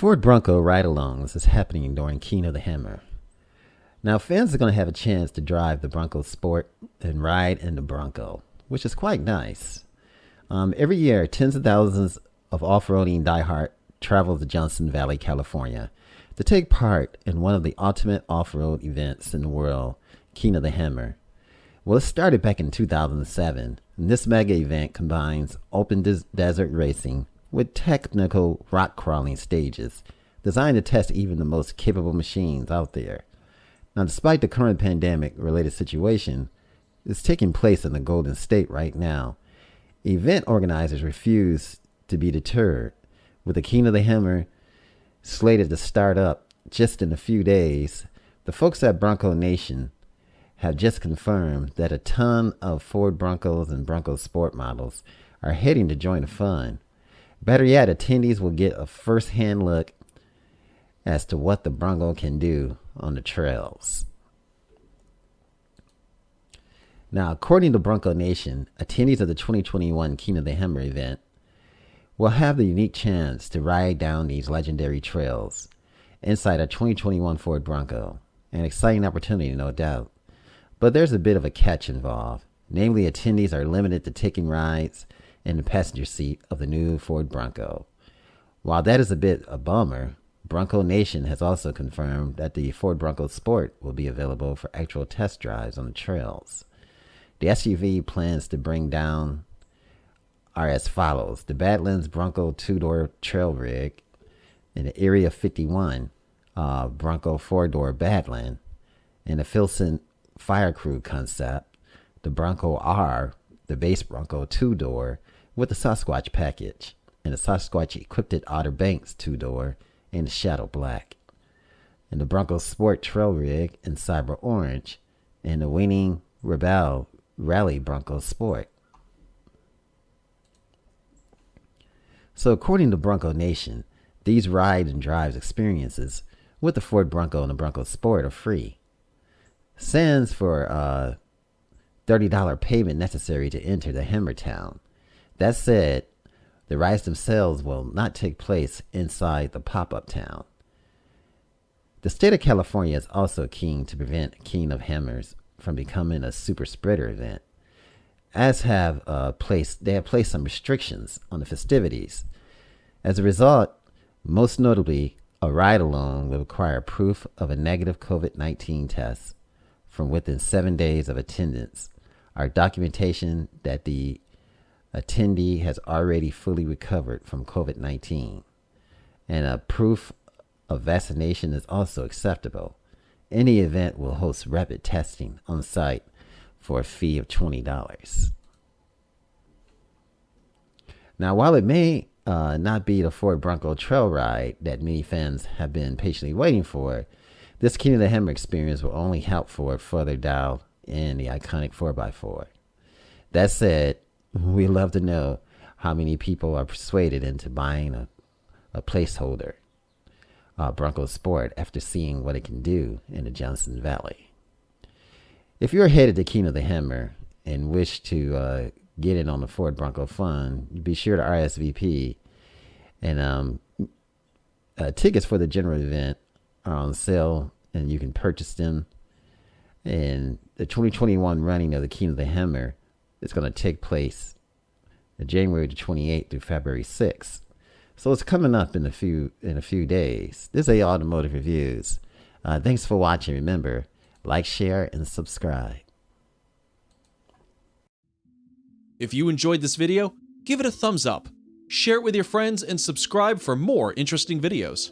Ford Bronco ride-alongs is happening during King of the Hammer. Now, fans are going to have a chance to drive the Bronco Sport and ride in the Bronco, which is quite nice. Every year, tens of thousands of off-roading diehard travel to Johnson Valley, California, to take part in one of the ultimate off-road events in the world, King of the Hammer. Well, it started back in 2007, and this mega event combines open desert racing with technical rock crawling stages designed to test even the most capable machines out there. Now, despite the current pandemic-related situation, it's taking place in the Golden State right now. Event organizers refuse to be deterred, with the King of the Hammer slated to start up just in a few days. The folks at Bronco Nation have just confirmed that a ton of Ford Broncos and Bronco Sport models are heading to join the fun. Better yet, attendees will get a first-hand look as to what the Bronco can do on the trails. Now, according to Bronco Nation, attendees of the 2021 King of the Hammer event will have the unique chance to ride down these legendary trails inside a 2021 Ford Bronco. An exciting opportunity, no doubt. But there's a bit of a catch involved. Namely, attendees are limited to taking rides in the passenger seat of the new Ford Bronco. While that is a bit a bummer, Bronco Nation has also confirmed that the Ford Bronco Sport will be available for actual test drives on the trails. The SUV plans to bring down are as follows: the Badlands Bronco 2-door trail rig, and the Area 51 Bronco 4-door Badland, and the Filson Fire Crew concept, the Bronco R, the base Bronco 2-door with the Sasquatch package, and the Sasquatch equipped Outer Banks 2-door in the Shadow Black, and the Bronco Sport trail rig in Cyber Orange, and the winning Rebel Rally Bronco Sport. So according to Bronco Nation, these ride and drives experiences with the Ford Bronco and the Bronco Sport are free. Sans for $30 payment necessary to enter the Hammer Town. That said, the rides themselves will not take place inside the pop-up town. The state of California is also keen to prevent King of Hammers from becoming a super spreader event, as they have placed some restrictions on the festivities. As a result, most notably, a ride-along will require proof of a negative COVID-19 test from within 7 days of attendance, or documentation that the attendee has already fully recovered from COVID-19. And a proof of vaccination is also acceptable. Any event will host rapid testing on site for a fee of $20. Now, while it may not be the Ford Bronco trail ride that many fans have been patiently waiting for, this King of the Hammer experience will only help Ford further dial in the iconic 4x4. That said, we'd love to know how many people are persuaded into buying a placeholder Bronco Sport after seeing what it can do in the Johnson Valley. If you're headed to King of the Hammer and wish to get in on the Ford Bronco fun, be sure to RSVP. And tickets for the general event are on sale, and you can purchase them. And the 2021 running of the King of the Hammer is going to take place January the 28th through February 6th. So it's coming up in a few days. This is Automotive Reviews. Thanks for watching. Remember, like, share, and subscribe. If you enjoyed this video, give it a thumbs up, share it with your friends, and subscribe for more interesting videos.